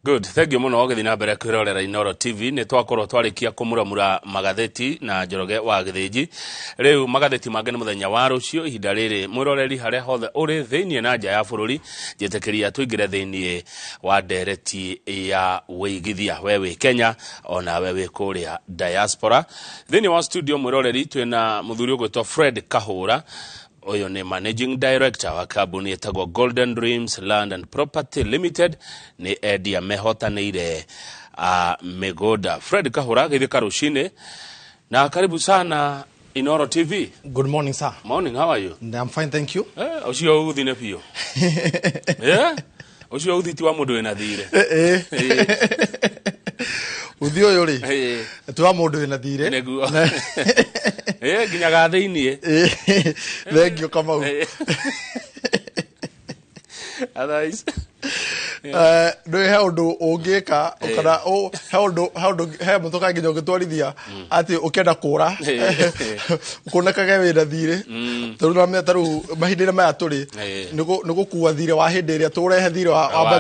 Good, thank you muno githina mbere kwirorera Inooro TV ni twakorwo twarikia kumuramura magatheti na Njoroge wa Githiji. Riu magatheti mange ni muthenya wa rucio ihinda riri mwiroreri haria hothe uri thiini na nja ya bururi jetekeria tuingire thiini wa ndereti ya Wĩigithia wewe Kenya ona wewe kuria diaspora. Thiini wa studio mwiroreri twina muthuri ugwitwa Fred Kahura. Oyo ni Managing Director wa kambuni etagwo Golden Dreams Land and Property Limited ni Edia mehotanire Megoda. Fred Kahura githika rushine na karibu sana Inooro TV. Good morning, sir. Morning, how are you? I'm fine, thank you. Ucio uthine pio. Ucio uthiti wa mundu ena thire. Uthio yori. Twa mundu ena thire. Neguo. Ginyaga thiini. Thank you, Kamau. Otherwise no he undu ungika kana he mutoka nginya ngitwarithia ati ukenda kura kunakage wina thire turuna me taru mahindire maya turi nigukuwa thire wa hindi iria turehe thire wa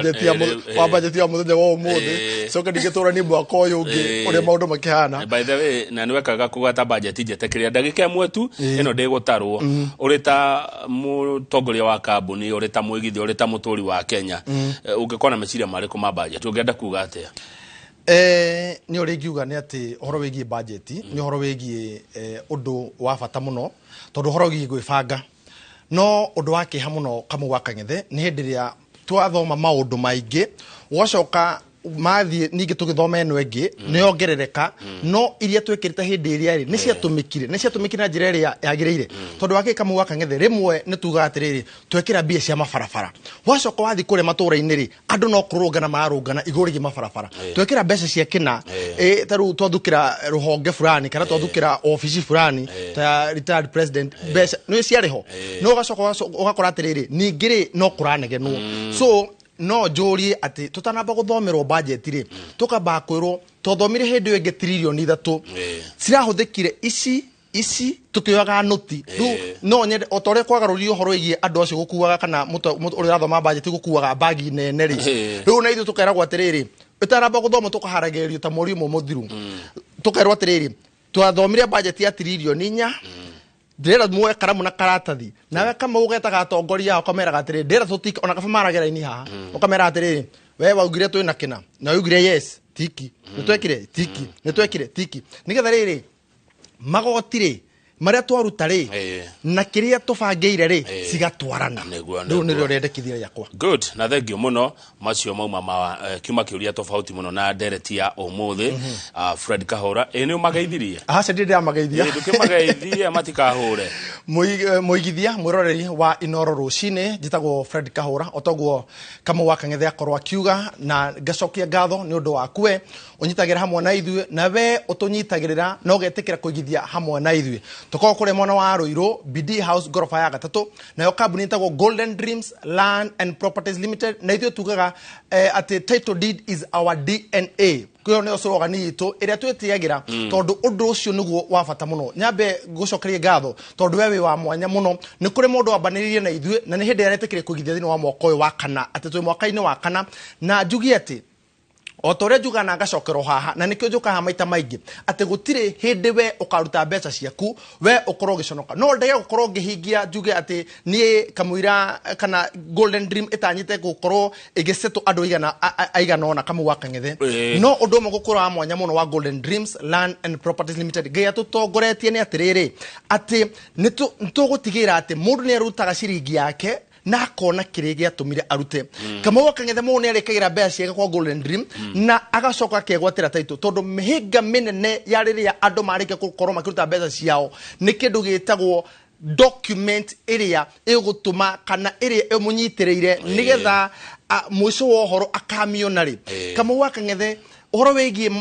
budget ya muthenya wa umuthi so kadi gitura ni mwaka uyu ungi uri maundu makihana. By the way na niwekaga kugata budget jetekeria ndagika imwe tu ino ndigutarwo uri ta mutongoria wa kambuni uri ta mwigithia uri ta muturi wa Kenya ungikona meciria mariko ma budget ungenda kuga atia? Ni uri ngiuga ni ati horo wigie budget ni horo wigie undu wa bata muno tondu horo wigie gwibanga no undu wa kiha muno kamu wa Kang'ethe ni hindiria twathoma maundu maingi wacoka mathie ningi tugithoma eno engi ni ongerereka no iria twekirite hindi iria ri ni ciatumikire na njira iria yagiriire tondu wake kamu wa Kang'ethe rimwe ni tuga atiriri twekira mbia cia mabarabara wacoka wathi kure matura-ini ri andu no kurungana marungana igurigi mabarabara twekira mbeca cia kina taru twathukira ruhonge fulani kana twathukira office fulani ta retired president mbeca no ciariho no gacoka ugakora atiriri ningiri no kuranegenwo so no jori ati tutanamba guthomerwo budget ri tukamba kwirwo tothomire hindi yo 3 trillion ithatu cirahuthikire ici tukioga noti no nye otore kwagarurio horo igie andu acio gukuaga kana uri rathoma budget gukuaga bagi nene ri riu na ithu tukeragwo atiriri utanamba guthoma tukaharagerio ta murimu muthiru tukerwo atiriri twathomire budget ya 3 trillion inya ndera mwe karamu na karatathi nawe kama ugetaga atongoria ukamera gatire ndera tutika ona kaba maragera-ini haha ukamera atire we waugire twina kina na ugire yes tiki nitwekire tiki nigetha riri magotire maria twaruta ri na kiria tubangeire ri cigatwarana riu ni rio rendekithia yakwa. Good, na thank you muno macio mauma ma kiuma kiuria tofauti muno na ndereti ya umuthi Fred Kahura ni umageithirie aca ndi ndamageithia ndukimageithia matikahure muigithia mwiroreri wa Inooro rucine njitagwo Fred Kahura otogwo Kamu wa Kang'ethe akorwo akiuga na ngacokia ngatho ni undu wakwe unyitagira hamwe na ithuĩ na we utunyitagirira no getikira kuigithia hamwe na ithuĩ tukoo kure mwana wa Ruiru BD House gorofa ya gatatu nayo kambuni itagwo Golden Dreams Land and Properties Limited na ithuĩ tugaga ati title deed is our DNA kuyo ne osoga ni itu iria twetiagira tondu undu ucio niguo wa bata muno nyambe gucokeria ngatho tondu wewe wa mwanya muno ni kuri mundu wambaniririe na ithuĩ na ni hindi aretekire kuigithia thini wa mwaka uyu wa kana ati twi mwaka-ini wa kana na njugi ati otore juga na ngacokero haha na nikyo njuka ha maita maingi ati gutire hindi we ukaruta mbeca ciaku we ukorwo giconoka no ndege gukorwo ngihingia njuge ati ni kamwira kana Golden Dream itanyite gukorwo igiceto andu aigana ona Kamu wa Kang'ethe no undu mo gukura mwanya muno wa Golden Dreams Land and Properties Limited gaya tutongoretie ni atiriri ati nitugutigira ati mundu ni arutaga ciringi yake na kona kiregia tumire arute Kamu wa Kang'ethe mu ni arekagira mbeca ciake kwa Golden Dream na agacoka kegwatira taito tondu mihinga minene ya riria andu marike gukorwo makiruta mbeca ciao ni kindu gitagwo document iria igutuma kana iria imunyitireire nigetha mwico wa horo akamio ri Kamu wa Kang'ethe horo wigie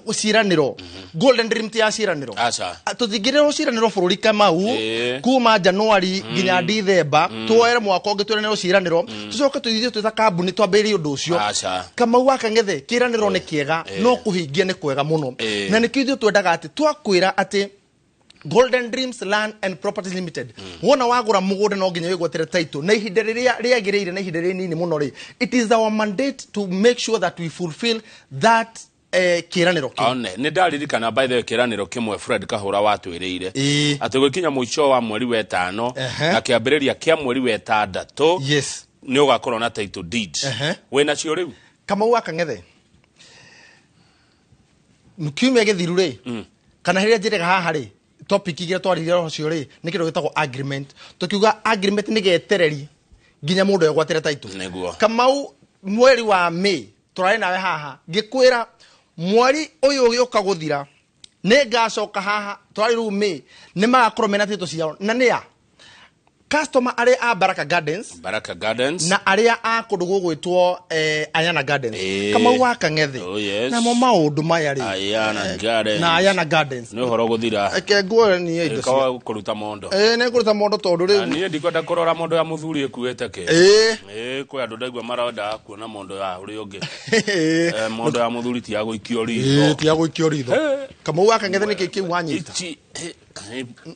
uciraniro Golden Dream ti aciraniro tuthingire uciraniro bururi Kamau kuma January nginya December tuoere mwaka ungi turaniro uciraniro tucoke tuithie twita kambuni twambiri undu ucio Kamau wa Kang'ethe kiraniro ni kiega no kuhingia ni kwega muno na nikithio twendaga ati twakwira ati Golden Dreams Land and Properties Limited wona wagura mugunda no nginya wigwetire title na ihinda riria riagiriire na ihinda rinini muno ri it is our mandate to make sure that we fulfill that kiraniro kimwe one ni ndaririkana by the way kiraniro kimwe Fred Kahura watwiriire ati gwikinya muico wa mweri wa 5 na kiambiriria kia mweri wa 6 yes ni ugakorwo na title deed wena cio riu kama waka ngethe nukiume githiru ri kana hiria njirega haha ri topic igira twarire cio ri ni kindu gitagwo agreement tukiuga agreement ni getereri nginya mundu egwatire title niguo Kamau mweri wa May turari nawe haha gikwira mweri uyu ugiuka guthira ne gacoka haha turari ru May ni magakorwo mena title ciao na nia customer are a Baraka Gardens na aria a kundu gugwitwo Ayana Gardens Kamau waka ngethe na mo maundu maya ri Ayana Gardens no horo guthira eke ngwe ni indo cia kuruta mondo ne kuruta mondo tondu ri ni ndikwenda kurora mondo ya muthuri ekuete ke kwa andu ndaigua maronda kuona mondo ya uri ungi mondo ya muthuri ti aguikio ritho Kamau waka ngethe ni kiki wanyita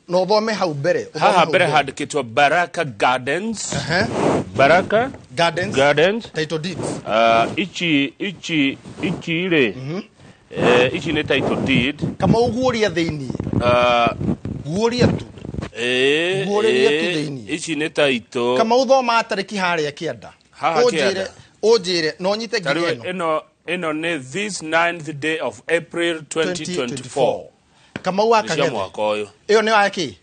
no thome hau mbere haha mbere handikitwo Baraka Gardens Baraka Gardens title deeds ichi ire ichi ni title deed kama uguoria theini guoria tu guoria tu theini ichi ni title kama uthoma atariki haria kianda ojire no nyite ngire eno ni this 9th day of April 2024 kama waka ngethe iyo ni waki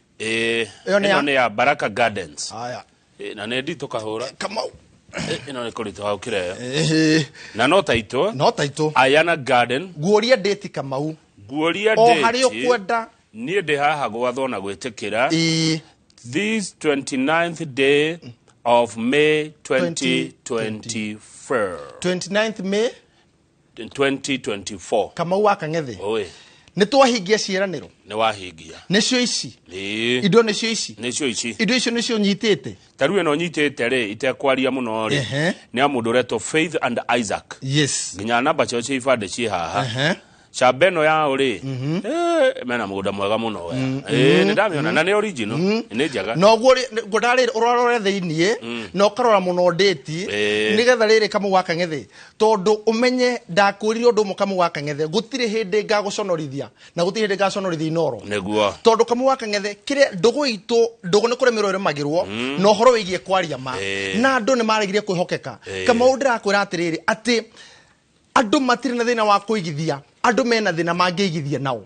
eno ni ya Baraka Gardens aya na ne ndito kahura kama eno ni kurito haukire na no title Ayana Garden guoria date Kamau guoria date o hari ukwenda nie ndi haha gwathwo na gwitikira this 29th day of May 2024 29th May 2024 Kamau waka ngethe oi ni twahingia ciiraniro ni wahingia nicio ici indo nicio ici indo icio nicio nyitite taru eno nyitite ri itekwaria muno ri ni amundu reto Faith and Isaac yes nginya namba cio cia ibande ci haha Chabeno ya uri mena muda mwega muno we ni ndamiona na ni original ni njaga no gudari urorore theinie no karora muno date ni getha riri Kamau waka ngethe tondu umenye ndakurire undu mu Kamau waka ngethe gutire hindi ngaguconorithia na gutire hindi ngaconorithia inoro neguo tondu Kamau waka ngethe kire ndugu itu ndugu ni kuremiro ire magirwo no horo wigie kwaria ma na andu ni maregire kwihokeka Kamau ndirakwira atiriri ati andu matire na thina wa kuigithia andu mena thina mangeigithia nao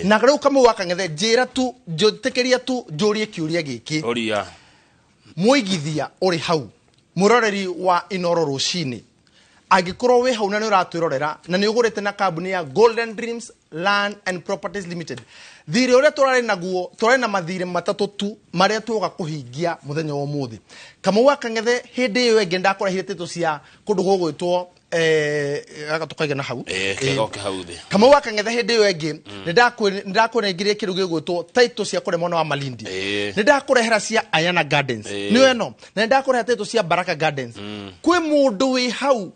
na riu Kamau waka ngethe njira tu njotekeria tu njurie kiuria giki oria muigithia uri hau muroreri wa Inoro rucini agikorwo we hau na ni uratwirorera na ni ugurite na kambuni ya Golden Dreams Land and Properties Limited thire uria turari naguo turari na mathire matatu tu maria tuga kuhingia muthenya wa muthi Kamau waka ngethe hindi iyo enge ndakora hirete cia kundu gugwitwo aka tukaiga na hau kegoke hau thi Kamau waka ngethe hindi iyo enge ni ndakurengirie kiru gigwitwo title cia kure mwana wa Malindi ni ndakurehera cia Ayana Gardens ni eno na ndakurehera title cia Baraka Gardens kwi mundu wi hau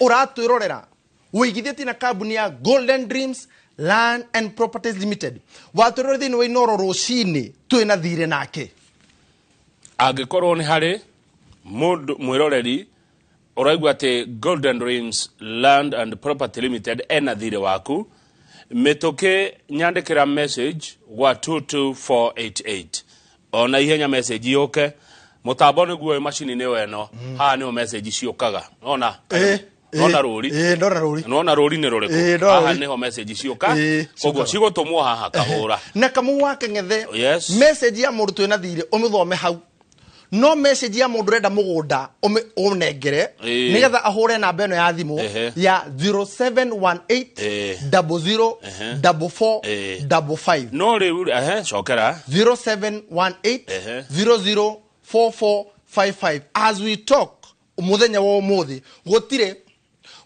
uratwirorera wigithiti na kambuni ya Golden Dreams Land and Properties Limited watwirorera thini wa Inoro rucini twina thire nake agikorwo ni hari mundu mwiroreri uraigwa ati Golden Dreams Land and Property Limited ena thire waku metoke nyandikira message wa 22488 ona ihenya message yoke mutambo ni guo machine ni weno ha ni message ciokaga ona nona ruri nona ruri ni ruriku haha niho message cioka koguo cigotumwo haha kahura na Kamau waka ngethe message ya mundu twina thire umuthome hau no message ya mundu renda mugunda unengere nigetha ahure namba eno ya thimu ya 0718 004455 no riu cokera 0718 004455 as we talk muthenya wa umuthi gutire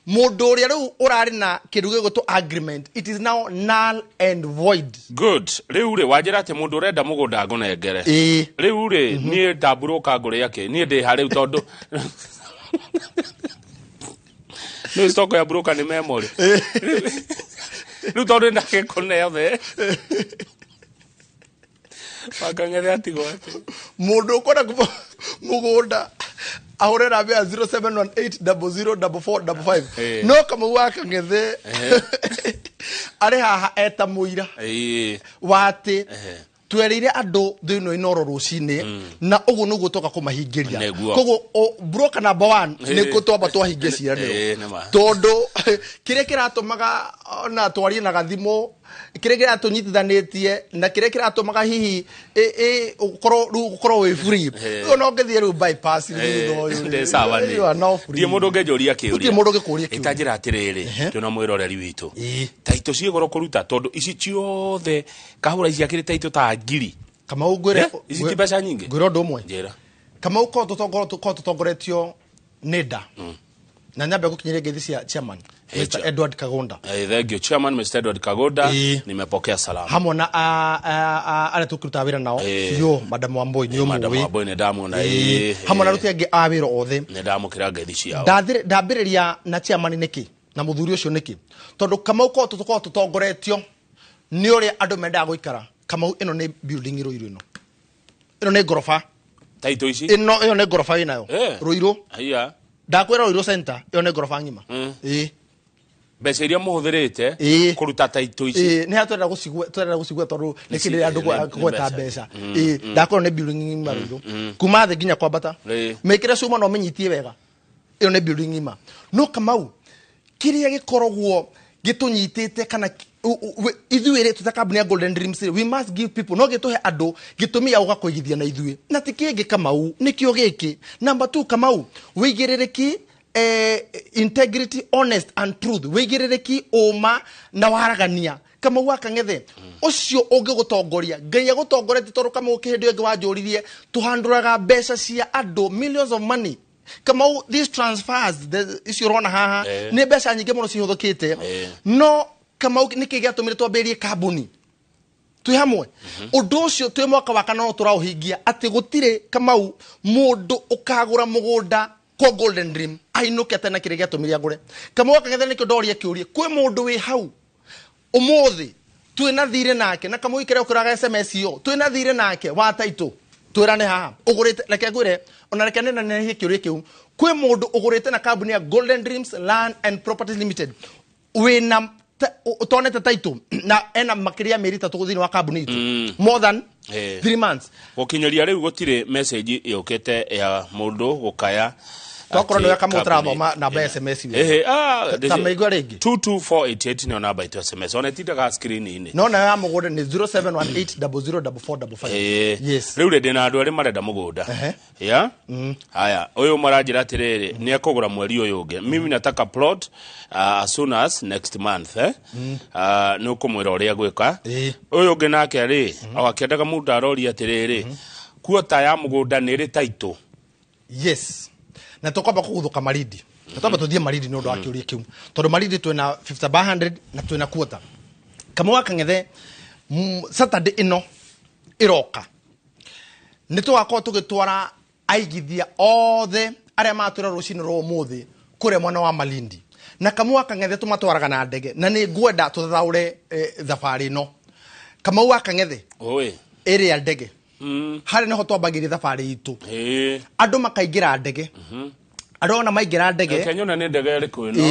mundu uria riu urari na kindu gigutu agreement it is now null and void good riu ri wajira ati mundu urenda mugunda ngunengere riu ri nie ndaburuka ngure yake nie ndi hari tondu no stoko ya broka ni memory riu tondu ndake kone yothe Wakang'ethe atigwo ati. Mundu ukona mugunda ahorera bia 0718004455 no kama wakang'ethe ari haha eta muira wati twereire andu thino inoro rucini na ugu nugu toka kumahingiria kogo broker number 1 ni kutomba twahingie ciraniro tondu kire kiratumaga na twarie na gathimo kire kiratunyitithanitie na kire kiratumaga hihi ukoro we free no ngethie ru bypass ndi sawa ni ndi mundu ngejoria kiuria itanjira atiriri tuna mwiroreri witu taito ciegoro kuruta tondu ici ciothe kahura ici akiri taito ta ngiri kama ugwire ici ti mbeca nyingi ngwiro ndumwe njira kama uko tutongoretio nida na nyambe gukinyire ngethi cia chairman Mr. Edward Kagonda. Thank you chairman Mr. Edward Kagonda. Nimepokea salamu. Hamwe na ale tukuruta wira nao. Yo Madam Wamboi ni umwe. Madam Wamboi ne damu na hamwe na ruti ange awira othe. Ne damu kira ngethi ciao. Ndambiriria na chairman niki na muthuri ucio niki. Tondu kama uko tutongoretio ni uri andu menda guikara. Kama ino ni building Ruiru ino. Ino ni gorofa. Taito ici? Ino ni gorofa inayo. Ruiru. Aya. Ndakwira Ruiru center ino ni gorofa ngima. Mbeca iria muhuthirite kuruta taito ici ni hatwenda gucigwa tondu ni kindi andu gweta mbeca ndakorwo ni building ngima Ruiru kuma the nginya kwambata mekire cuma no menyitie wega iyo ni building ngima no Kamau kiria gikorogwo gitunyitite kana ithuire tutakambuni ya Golden Dreams we must give people no gituhe andu gitumia ugakoigithia na ithuire na tikingi Kamau nikio giki number 2 Kamau wigiririki integrity, honest and truth. Wigiriki oma na waragania. Kama wakang'ethe ucio ungi gutongoria ngai agutongorete toru kama ukihindio ngi wanjuririe tuhanduraga mbeca cia andu millions of money. Kama these transfers icio rona haha ni mbeca nyingi muno cihuthukite no kama niki giatumire twambirie kambuni twi hamwe undu ucio twi mwaka wa kana no turauhingia ati gutire Kamau mundu ukagura mugunda ko Golden Dream ainuke tena kire giatumire ngure kama wakang'ethe nikio ndoria kiurie kwi mundu wi hau umuthi twina thire nake na kama ikire ukiraga SMS yo twina thire nake wa taito twirane haha ugurite reke ngwire ona reke nena ne kiurie kiu kwi mundu ugurite na kambuni ya Golden Dreams Land and Properties Limited wina utonete taito na ena makiria merita tuguthini wa kambuni itu more than 3 months ukinyoria riu gutire message yokete ya mundu gukaya tokoro ndo kama utrathoma na SMS we tameigwa ringi 22488 ni namba itu SMS ona tindaga screen ini no na ya mugunda ni 0718004455 yes riu rende na andu ari marenda mugunda ya haya uyu maranjira atiriri ni akugura mweri uyu ungi mimi nataka plot as soon as next month ni ukumwira uria gwika uyu ungi nake ri awakiendaga mundu arori atiriri kuota ya mugunda ni ri taito yes na tokwamba kuguthuka Marindi natamba tuthie Marindi no ndo akiuria kiu tondu Marindi twina 50/100 na twina quarter kama wakang'ethe Saturday ino iroka ni twakwa tugitwara aigithia othe aria matwira rucini ro muthi kure mwana wa Malindi na kama wakang'ethe tumatwaraga na ndege na ni ngwenda tuthaure thabari no kama wakang'ethe oe area ndege hari neho twambagiria thabari itu andu makaingira ndege andu ona maingira ndege Kenya na ne ndege iri kwino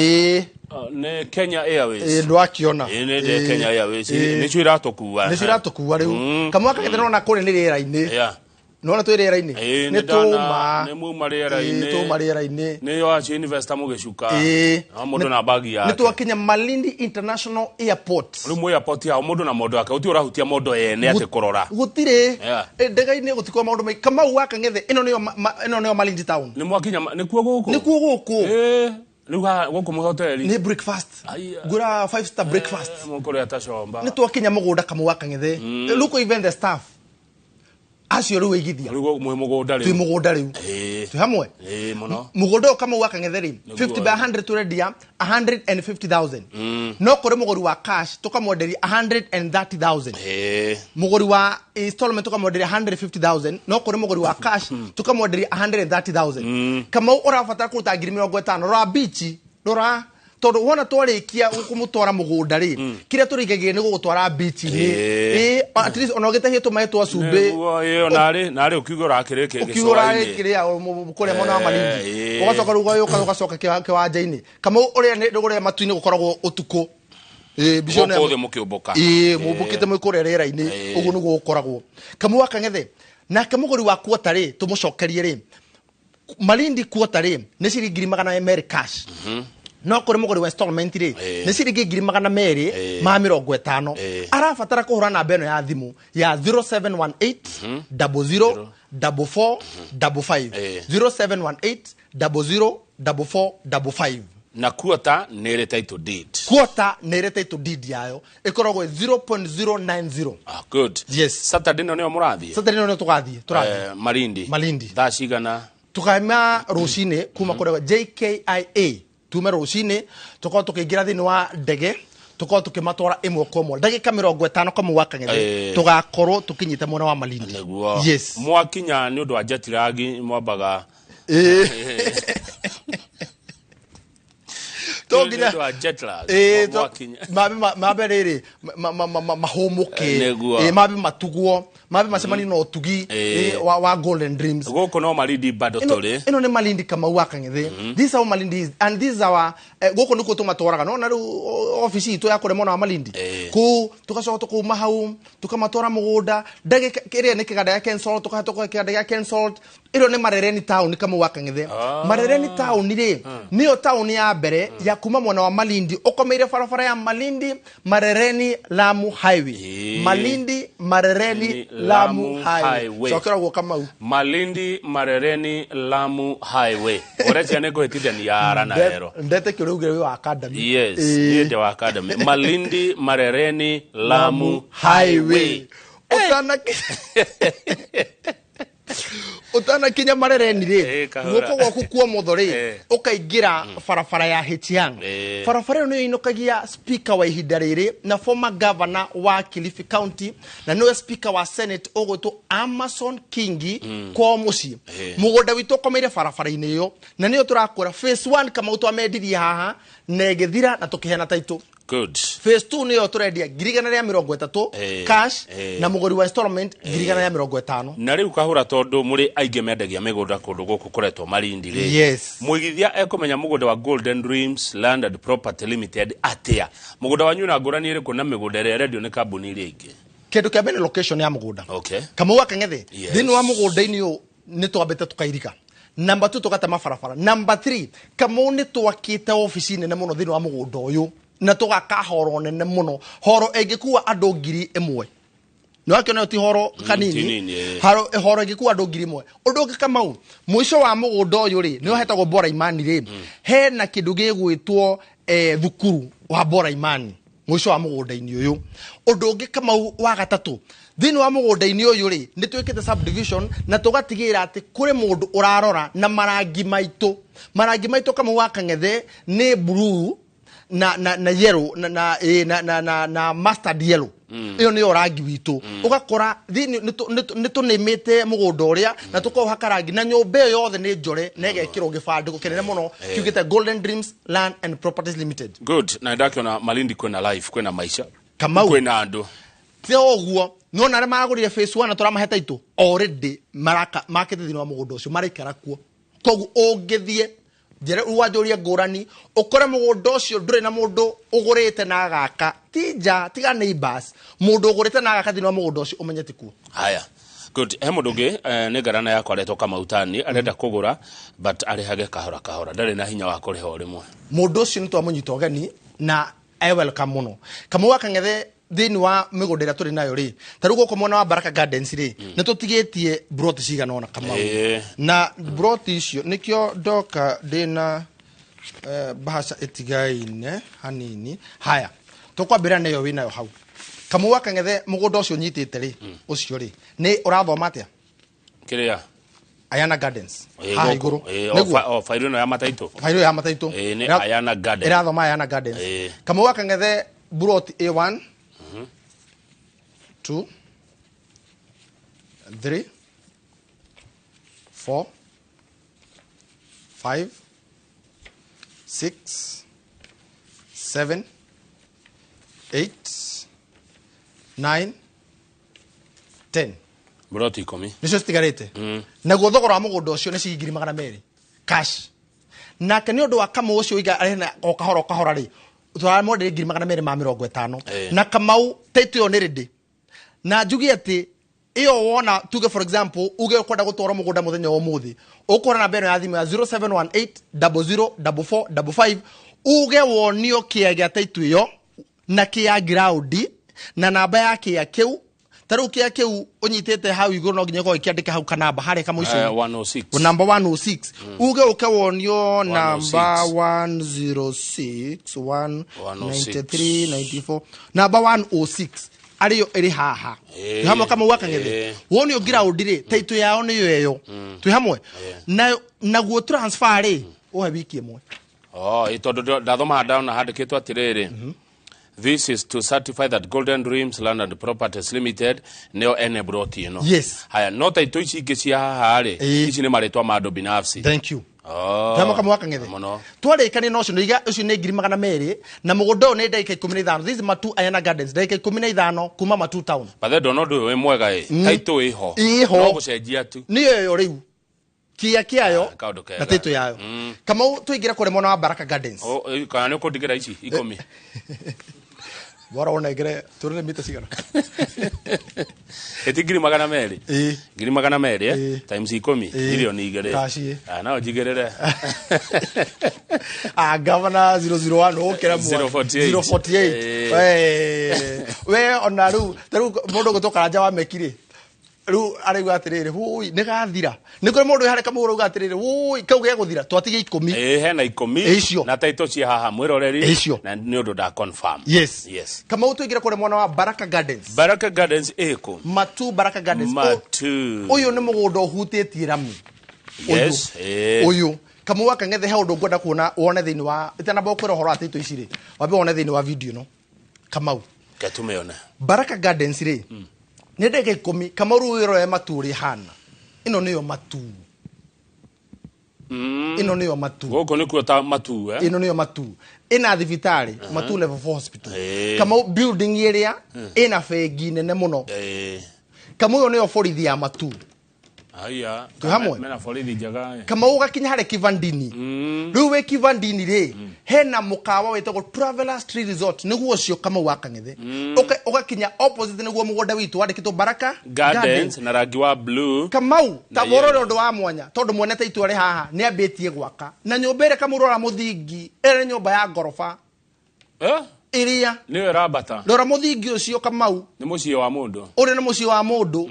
ne Kenya Airways ndo akiona ne Kenya Airways ni cio iratukuwa riu kama wakang'ethe no na kure ni rĩera-inĩ nona twirera-inĩ ni muma rĩera-inĩ ni yo acio investor mugicuka mundu na bagi yake ni twakinya Malindi International Airport rimu airport ya mundu na mondo wake uti urahutia mondo ene ati kurora gutire ndega-inĩ gutikwa maundu mai kama wakang'ethe ino niyo Malindi town ni mwakinya ni kuo guku Luga wako mu hotel ni breakfast gura 5-star breakfast mukore atashomba ni twakinya mugunda kama wakang'ethe luko even the staff acio riu igithia riu mugunda riu tu hamwe muno mugunda kama wakang'ethe ri 50/100 turendia 150,000 no kore mugori wa cash tukamwenderia 130,000 mugori wa installment tukamwenderia 150,000 no kore mugori wa cash tukamwenderia 130,000 kama urabatara kuruta 50,000 rora beach rora tondu wona twarikia kumutwara mugunda ri kiria turigagiria ni gugutwara beach ni at least ona gitahie tumae twa cumbi yo nari ukigura kirike ukigura kiria kuria mona wa Malindi ugacoka rugo ugacoka kiwanja-ini kama uria nduguria matu-ini gukoragwo utuku bishone mukothe mukiumbuka mubukite mwikuria rera-ini uguo niguo gukoragwo kamu wa Kang'ethe na kamuguri wa kuota ri tumucokerie ri Malindi kuota ri ni ciringi 200 cash no kuri muguri wa installment ri ni ciringi 200 ma 50 arabatara kuhura namba eno ya thimu ya 0718 00 4455 0718 00 4455 na kuota nere title deed yayo ikoragwo 0.090 good yes Saturday no nio murathie tugathie Malindi thaa cigana tukaima rucine kuma kuri JKIA tume rucine tukao tukiingira thini wa ndege tukao tukimatwara imwe kwa imwe ndagika 50 kama wa Kang'ethe tugakorwo tukinyite mwena wa Malindi yes mwakinya ni undu wa jet lag mwambaga toginya mabe riri mahumuke mabe matugwo mabe macemani no tugi wa Golden Dreams goko no Malindi bado tole ino ni Malindi kama wa Kang'ethe this our Malindi and this our goko niko tumatwaraga no na office itu ya kuremona wa Malindi ku tugacoka tukuma hau tukamatwara mugunda ndagika kiria ni kiganda ya cancel tukahatoka kiganda ya cancel ino ni Marereni town kama wa Kang'ethe Marereni town ri niyo town ya mbere ya kuma mwana wa Malindi ukomeire barabara ya Malindi Marereni Lamu highway Malindi Marereni Lamu highway sokera go kama Malindi Marereni Lamu highway orecia ne gohitithia ya arana rero ndete kiruge wa academy yes ni wa academy Malindi Marereni Lamu highway utana kinya Marereni ri guko gwaku kwa muthori ukaingira barabara ya Hitiang barabara no inokagia speaker wa ihinda riri na former governor wa Kilifi County na no speaker wa Senate ogwetwo Amason Kingi kwa muci mugunda witu komeire barabara-ini yo na niyo turakura phase 1 kama utwamendirie haha negethira na tukihena title good phase 2 niyo turendia 130 cash na muguri wa installment 150 na riu kahura tondu muri aige mendagia migunda kundu guku kuretwo Malindi ri yes muigithia ekumenya mugunda wa Golden Dreams Land and Property Limited atia mugunda wanyu na ngurani iri kuna migunda iri redio ni kambuni iri ingi kindu kia bene location ya mugunda okay kama wa Kang'ethe thini wa mugunda-ini yo ni twambite tukairika number 2 tukatama barabara number 3 kama ni twakite office nene muno thini wa mugunda uyu na tugaka horo nene muno horo engikuwa andu 1,000 no akiona ti horo kanini horo engikuwa andu 1,000 undu ngikamau mwisho wa mugunda uyu ri ni hetagwo Bora Imani ri he na kindu gigwitwo thukuru wa Bora Imani mwisho wa mugunda-ini uyu undu ngikamau wa gatatu thini wa mugunda-ini uyu ri ni twikite subdivision na tugatigira ati kuri mundu urarora na marangi maitu kama wa Kang'ethe ni blue na yellow na mustard yellow iyo ni rangi witu ugakora thini nitunimite mugunda uria na tukohaka rangi na nyumba yothe ni njore na igekirwo gibandiko kinene muno kiugite Golden Dreams Land and Properties Limited good na ndakiona Malindi kwena life kwena maisha kama kwena andu theo oguo no na maragurire phase 1 na turamaheta itu already makete thini wa mugunda ucio maraikara kuo kogu ongithie njere uwajoria ngurani ukore mugunda ucio ndure na mundu ugurite na agaka tija tiga neighbors mundu ugurite na agaka thini wa mugunda ucio umenyete kuo haya good he mundu ngi ni garana yakwa aretwo kama utani arenda kugura but arihage kahora ndari na hinya wa kuriha rimwe mundu ucio ni twamunyita ogeni na I welcome muno kama wa Kang'ethe thini wa migunda ira turi nayo ri taru goko mona wa Baraka Gardens ri ni tutigetie broti cigana ona kama na broti icio nikio ndoka ndina bahasa etigaine hanini haya tukwambira nayo winayo hau kama wa Kang'ethe mugunda ucio nyitite ri ucio ri ni urathoma atia kiria Ayana Gardens ha iguru fairo no ya mataito ni Ayana Gardens irathoma Ayana Gardens kama wa Kang'ethe broti A1 2 3 4 5 6 7 8 9 10 Broti ikomi. nicio citigarite naguo thogora wa mũgũnda ũcio nĩ ciringi 200 cash nake nĩ ũndũ wa Kamau ũcio iga arena o kahora rĩ tũramwendera 250 na Kamau taito yo nĩ rĩndĩ na njugi atĩ iyo wona tuge for example uge kwenda gũtwara mũgũnda mũthenya wa ũmũthĩ ũkora namba ĩno ya thimũ ya 0718005555 uge wonio kĩagĩa taito ĩyo na kĩa ground na namba yake ya kĩu taru kia kiu unyitete hau iguru no nginya go kiandike hau kanamba hare kama icio 106 number 106 uge ukawonio number 106 193 94 number 106 ariyo eri haha hamwe kama waka ngethe wonio ground ri taito yao ni yeyo tu hamwe na guo transfer ri uhe wiki imwe itondo ndathoma down handikitwa atiriri. This is to certify that Golden Dreams Land and Properties Limited neo ene broti ino. Yes. Haya nota ito ici ingĩcia haha rĩ ici nĩ marĩtwa ma andũ binafsi. Thank you. Kama kama waka ngethe. Twarĩkane no cio iga ucio nĩ 200 na mũgũnda nĩ ndagĩka 15. This is Matu Ayana Gardens ndagĩka 15 kuma Matu town. Bathe ndono ndũ wĩ mwega taito iho. No gũcenjia tu. Nĩ yo rĩu. Kia kiayo na taito yayo. Kama tuingira kũrĩ mwana wa Baraka Gardens. Kana nĩ ũkũndigĩra ici ikũmi. Bora ona igere turire mita cigana eti 200 200 times 10 milioni igere no jigerere governor 001 okera mu 048 we ona ru mundu gutoka nja wa mekire ru aregwa atirire hui ni gathira ni kuri mundu hare kama uruga atirire hui kau ge guthira twatige 10 hena 10 na taito cia haha mwiroreri na ni undu da confirm. Yes kama utuigira kuri mwana wa Baraka Gardens eko Matu Baraka Gardens uyu ni mugunda uhutĩtie rami uyu kama waka ngethe ha undu ngwenda kuona wone thini wa itana bokwira horo ataito icire wabe wone thini wa video no Kamau katumeona Baraka Gardens ri nĩ ndege 10 kama ruiro ya maturi hana ino niyo matu ino niyo matu goko ni kuota matu ino niyo matu ina thibitari Matu level 4 hospital kama building area ina fegi nene muno kama uyo niyo borithi ya Matu aya mena borithi njaga kama ugakinya hare kivandini riu we kivandini ri hena mukawa wetagwo Traveler Street Resort niguo cio kama waka ngethe ugakinya opposite niguo mugunda witu wandikitwo Baraka Gardens na rangi wa blue Kamau tabororo ndo wa mwanya tondu mwonete itu ari haha ni ambitie gwaka na nyumba ire kama urora muthingi ere nyumba ya ngorofa iria niwe rabata rora muthingi ucio Kamau ni muciĩ wa mundu uri ni muciĩ wa mundu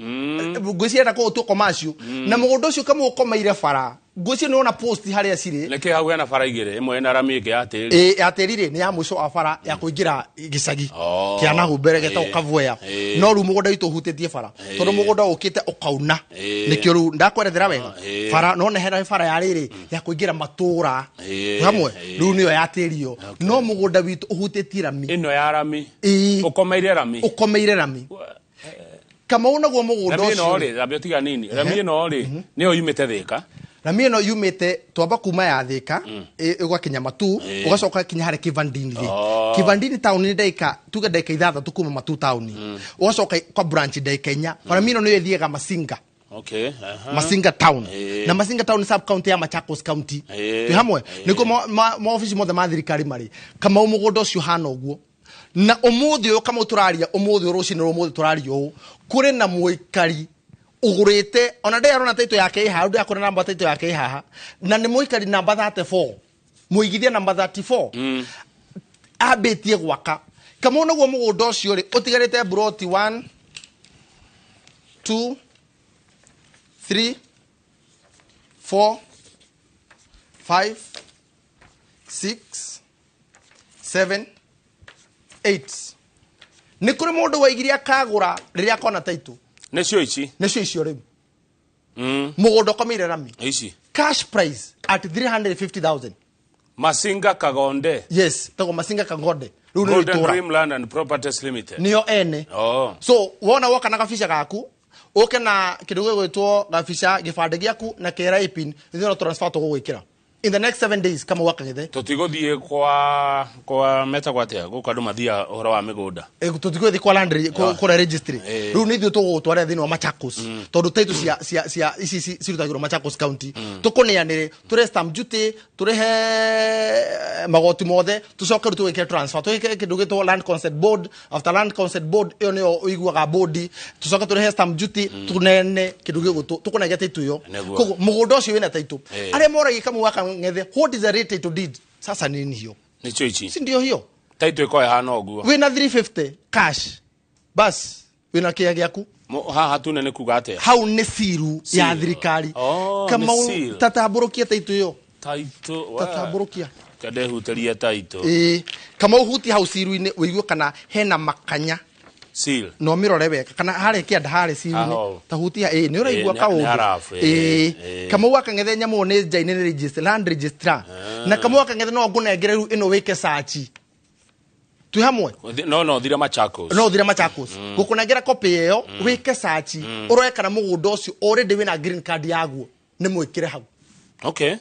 ngwicienda ko utuko macio na mugunda ucio kama ukomeire bara ngwiciĩ niona post haria cire leke hau hena bara igire imwe na rami ĩngĩ ya tĩri atirire ni ya mwico wa bara ya kuingira gicagi kia nahu mbere geta ukavoya no ru mugunda witu hutĩtie bara tondu mugunda ukite ukauna nikio ru ndakwerethera wega bara no nehera bara ya riri ya kuingira matura hamwe ru niyo ya tĩrio no mugunda witu uhutĩtie rami ino ya rami ukomeire rami kama unaguo mugunda ucio rami no ri rami tiga nini rami no ri niyo yumite Thika rami ino yumite twamba kuma ya Thika ugakinya Matu ugacoka kinya hare kivandini kivandini town ni ndaika tuga ndaika 6 kuma Matu town ugacoka kwa branch ndaika 4 rami ino niyo thiega Masinga Masinga town na Masinga town sub county ya Machakos county tu hamwe niko ma office mothe ma thirikari mari kama umugunda ucio hana uguo na umuthi uyu kama uturaria umuthi urucini umuthi turaria u kuri na muikari ugurite ona ndai arona taito yake haha ndu akona namba taito yake haha na ni muikari namba 34 muigithia namba 34 abetie gwaka kama unaguo mugunda ucio ri utigarite broti 1 2 3 4 5 6 7 8 ni kuri mundu waigiria kagura riria kona taito necio ici riu mugunda komire rami ici cash price at 350,000 Masinga Kagonde yes tago Masinga Kagonde Golden Dream Land and Properties Limited niyo ene so wona woka na gafisha gaku oke na kidogo gwetwo gafisha gifande giaku na kera ipin ndio transfer to gwikira in the next 7 days kama waka Ng'ethe tutiguthie kwa meta kwatia gukandu mathia uhoro wa migunda tutiguthie kwa land kwa registry riu ni thio tugutwara thini wa Machakos tondu taitu cia ici cirutagirwo Machakos county tukuneanire ture stamp duty turehe magoti mothe tucoke tuwike transfer tuwike kindu gitwo land consent board after land consent board iyo ni uiguaga board tucoke turehe stamp duty tunene kindu gigutu tukunege taitu yo koguo mugunda ucio wina taitu aria moragia kama waka Ng'ethe what is the rate title deed sasa nini hiyo ni chichi si ndio hiyo taitu iko hana oguo wina 350 cash bas wina kia giaku haha tunene kuga atia hau ni siru ya thirikari kama tataburukia taitu yo taitu tataburukia kade huteria taitu kama uhuti hau siru-ini uigwe kana hena makanya seal no mirore weka kana hare kianda hare siru-ini tahutia ni uraigwa kaundu kama waka Ng'ethe nyamu ni jaine register land registrar na kama waka Ng'ethe no ngunengere ru ino weke sachi tu hamwe no thira Machakos gukunengera copy iyo weke sachi uroekana mugunda ucio already wina green card yaguo ni mwikire hau okay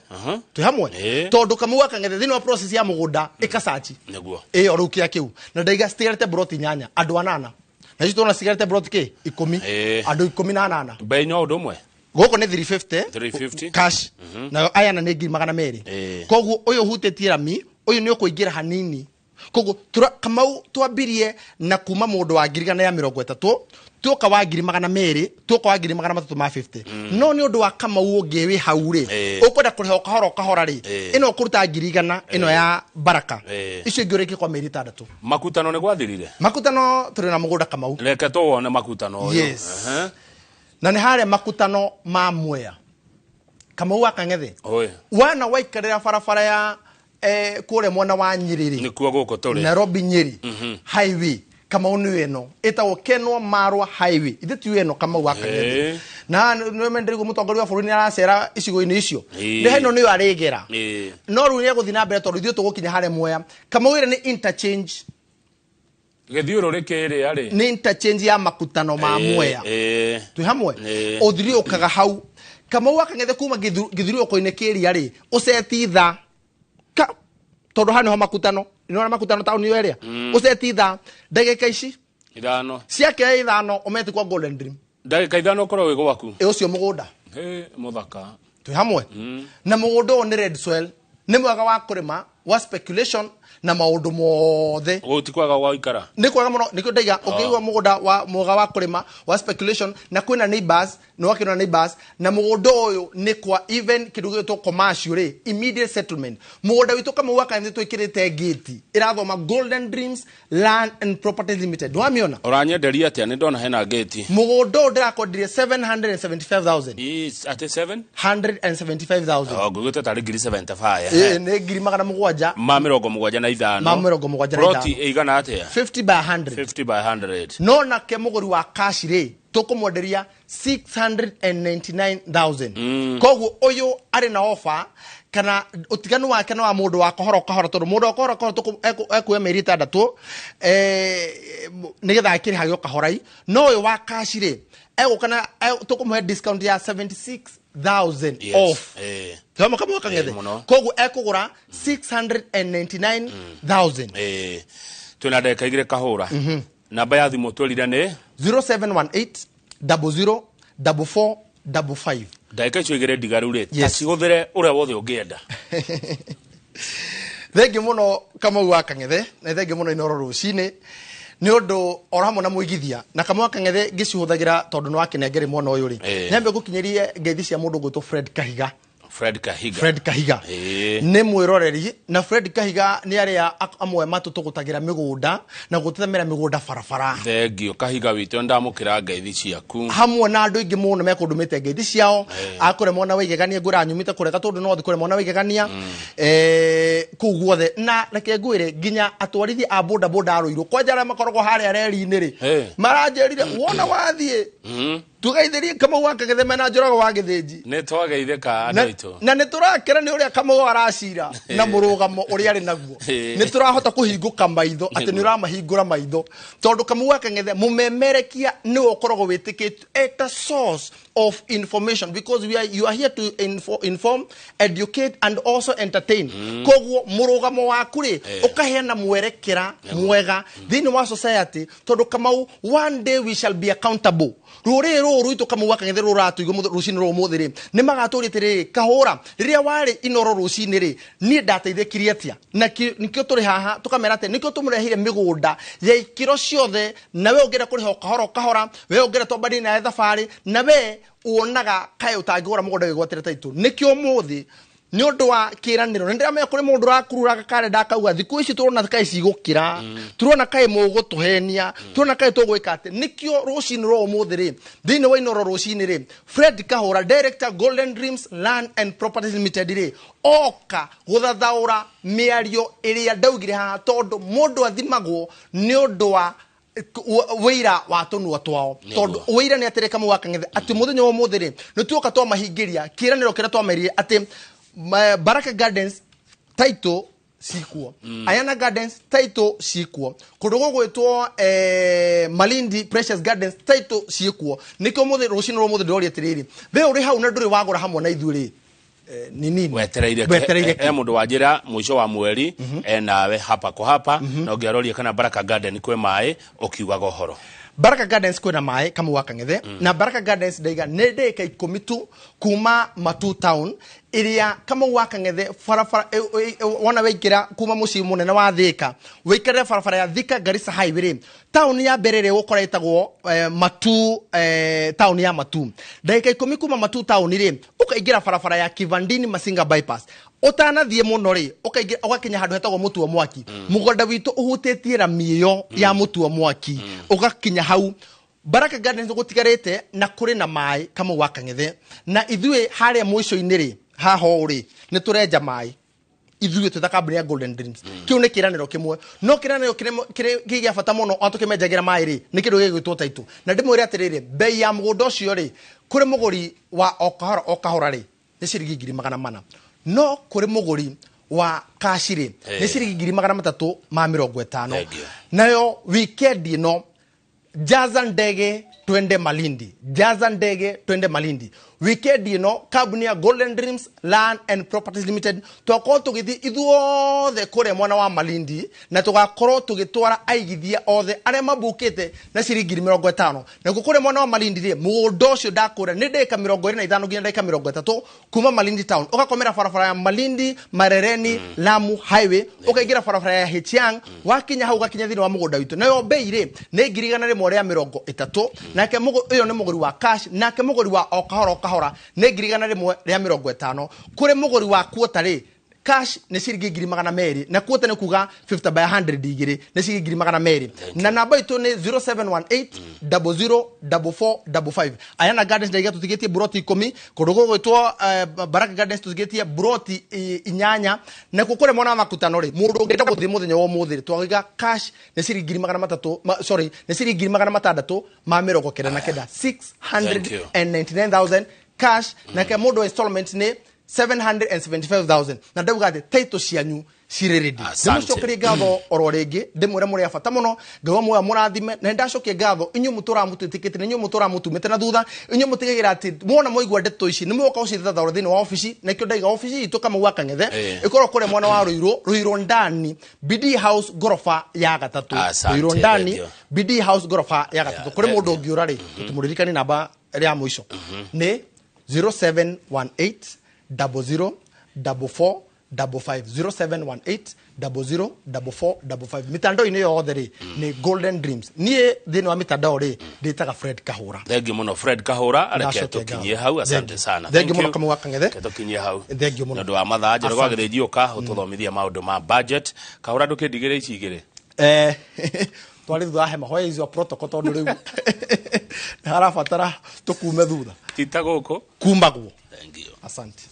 tu hamwe tondu kama waka Ng'ethe thini wa process ya mugunda ikasachi neguo rukia kiu na ndaiga stigarete broti nyanya andu 8 na citu na cigarete broti ki 10 andu 18 bei no ndumwe goko ni 350 cash na aya na ni 200 koguo uyu hutetie rami uyu ni ukuingira hanini koguo kama twambirie na kuma mundu wa 130 tuka wa 200 tuka wa 350 no ni undu wa kama ungi wi hauri ukwenda kuriho kahora ri ino kuruta 100 ino ya baraka icio ngiriki kwa meri 3 makutano ni gwathirire makutano turi na mugunda kama u reke to wone makutano yes na ni hare makutano ma Mwea kama waka Ng'ethe wana waikarira barabara ya kure mwana wa Nyiriri ni kuo guko turi Nairobi Nyeri highway kama unu eno etawo Kenwa Marwa highway ithitu eno kama waka Ng'ethe na no menderi gumutongoria wa buruni aracera icigo-ini icio ni heno ni arigera no ru ni guthina mbere tondu ithio tugukinya hare Mwea kama wire ni interchange gethiuro rikiri ari ni interchange ya makutano ma Mwea tu hamwe uthiri ukaga hau kama waka Ng'ethe kuma githiri ukoine kiri ari usetitha tondu hano ho makutano ino makutano town yo area usetitha ndagika ici 5 ciake 5 umeti kwa Golden Dream ndagika 5 korwo wi gwaku ucio mugunda muthaka tu hamwe na mugunda ni red soil ni mwega wa kurima wa speculation na maundu mothe utikwaga gwa ikara ni kwaga muno nikyo ndaiga ukigwa mugunda wa mwega wa kurima wa speculation na kwina neighbors no wakina neighbors na mugunda uyu ni kwa even kindu gitwo commercial immediate settlement mugunda witu kama waka Ng'ethe twikirite gate irathoma Golden Dreams Land and Properties Limited wamiona uranyenderia atia ni ndona hena gate mugunda ndirakondirie 775,000 is at 775,000 gugutu tari 75 ni 700 ma 75 na ithano ploti igana atia 50 by 100 no na ke muguri wa cash ri tukumwenderia 699,000 koguo uyu ari na offer kana utiganu wake no wa mundu wa kahora tondu mundu wa kahora ekuya meri 6 nigetha akiri hagio kahorai no uyu wa cash ri egukana tukumuhe discount ya 76,000 off kama waka Ng'ethe koguo ekugura 699,000 tuna ndeka igire kahura namba ya thimu twirira ni 0718 004455 ndeka icio igire ndigarure taciguthire uria wothe ungienda thengi muno kama waka Ng'ethe na thengi muno Inoro rucini ni undu oramo na muigithia na kama waka Ng'ethe ngicihuthagira tondu no akinengere mwana uyu ri nyambe gukinyerie ngeithi cia mundu gwitwo Fred Kahiga ni mwiroreri na Fred Kahiga ni aria amwe matutugutagira migunda na gutemera migunda barabara thengio Kahiga witu ndamukira ngeithi ciaku hamwe na andu ingi muno mekundumite ngeithi ciao akure mwana waigegania ngura nyumite kureka tondu no thikure mwana waigegania kuguothe na reke ngwire ginya atwarithi a boda boda aruirwo kwajara makorogwo haria reri-ini ri maranjerire wona wathie tugeithirie kama waka Ng'ethe mena njorogo wa githinji ni twageithika andu itu na ni turakira ni uria kama aracira na murugamo uria ari naguo ni turahota kuhinguka maitho ati ni uramahingura maitho tondu kama waka Ng'ethe mumemerekia ni ukorogwo witikitio eta source of information, because you are here to inform, educate and also entertain. Koguo murugamo waku ri ukaheana mwerekera mwega thini wa society, tondu Kamau, one day we shall be accountable. Rore ro ruito Kamau Wakang'ethe ruratu igo rucini ro muthi ri ni magatũrĩte ri Kahũra riria wari Inoro rucini ri ni ndateithikirie atia na nikio turi haha tukamera ati nikio tumurehire migunda ya ikiro ciothe, na we ungera kuriha kahora we ungera tombani na thabari, na we uonaga kae utangigura mugunda wigwatire taitu nikio muthi ni undu wa kiraniro ndira me kuri mundu rakurura gakare ndakauga thiku ici turona kai cigukira turona kai mugutuhenia turona kai tugwika ati nikio rucini ro muthi ri thini wa Inoro rucini ri Fred Kahũra, director Golden Dreams Land and Properties Limited ri oka guthathaura miario iria ndaugire haha, tondu mundu athimagwo ni undu wa wira wa tunwa twao, tondu wira ni atere Kamau Wakang'ethe ati muthenya wa muthi ri ni tuoka twa mahingiria kiraniro kira twamerire ati Baraka Gardens title sikuo, Ayana Gardens title sikuo, kudogo gwetwo Malindi Precious Gardens title sikuo, nikyo muthi rucini ro muthi ndori atiriri we uri hau na nduri wagura hamwe na ithuĩ nini wetereire mundu wanjira mwisho wa mweri nawe hapa kwa hapa na ungiaroria kana Baraka Garden kwe mai ukiugaga uhoro. Baraka Gardens kwena mai Kamau Wakang'ethe na Baraka Gardens ndaiga nä ndä ka ikumi tu kuma Matu town iria Kamau Wakang'ethe farafara wana wikira kuma muci munene wa Thika wikare farafara ya Thika Garissa highway town ya berere gukora itagwo Matu town ya Matu ndagika ikumi kuma Matu town ri ukaingira farafara ya Kivandini Masinga bypass utanathie muno ri ugakinya handu hetagwo Mutua Mwaki mugunda witu uhutitie ramio ya Mutua Mwaki ugakinya hau Baraka Gardens gutigarite na kuri na mai Kamau Wakang'ethe na ithuĩ haria mwico-inĩ ri haho ri ni turenja mai ithuĩ twita kambuni ya Golden Dreams kiu ni kiraniro kimwe no kiraniro kiri gia bata muno atukimenjagira mai ri ni kindu gigwitwo taitu na ndimwire atiriri bei ya mugunda ucio ri kuri muguri wa okahora ri ni ciringi 400 no kuri muguri wa kashiri ni ciringi 350 nayo weekend ino jaza ndege twende Malindi weekend ino kambuni ya Golden Dreams Land and Properties Limited twako tugithi ithuothe kure mwana wa Malindi na tugakorwo tugitwara aigithia othe aria mabukite na ciringi 50 na kure mwana wa Malindi ri mugunda ucio ndakura ni ndeka 25 nginya ndeka 30 kuma Malindi town ugakomera farafara ya Malindi Marereni Lamu highway ukaingira farafara ya Hichiang wakinya hau gakinya thini wa mugunda witu nayo bei ri ni ngirigana rimwe ria 30 nake iyo ni muguri wa cash nake muguri wa okahora ne ngirigana rimwe ria 50 kuri muguri wa kuota ri cash ne ciringi 200 na kuota ne kuga 50 by 100 igiri ne ciringi 200 na namba itu ni 0718 004455 Ayana Gardens ndaiga tutigetie broti 10 kurugo gwitwo Baraka Gardens tutigetie broti 8 na kukure mwana wa makutano ri mundu ngenda guthi muthenya wa muthi twagiga cash ne ciringi 300 sorry ne ciringi 600 ma mirongo kenda na kenda 699,000 cash na ke mundu installment ni 775,000 na ndauga ati taito cianyu cireredi ndimucokerie ngatho oro ringi ndimwire muri abata muno ngawa mwa murathime na ndacokie ngatho inyu mutura mutitikite inyu mutura mutumite na thutha inyu mutigagira ati muona moigwa ndeto ici nimuoka ucitha tharo thini wa office na kio ndaiga office itu Kamau Wakang'ethe ikoro kure mwana wa Ruiro ndani BD House gorofa ya gatatu Ruiro ndani BD House gorofa ya gatatu kure mundu ungiura ri tumuririkani namba ria mwisho ni 0718 004455 0718 mitandao ine yothe ri ni Golden Dreams nie thini wa mitandao ri nditaga Fred Kahũra. Thank you muno Fred Kahũra areke tukinyie hau asante sana. Thank you muno Kamau Wakang'ethe tukinyie hau. Thank you muno ndo amatha njero gwa githiji uka ututhomithia maundu ma budget Kahũra ndukindigire ici igire twari thutha he mahoya icio protocol tondu riu harabatara tukume thutha tita guku kumbagwo. Thank you. Asante.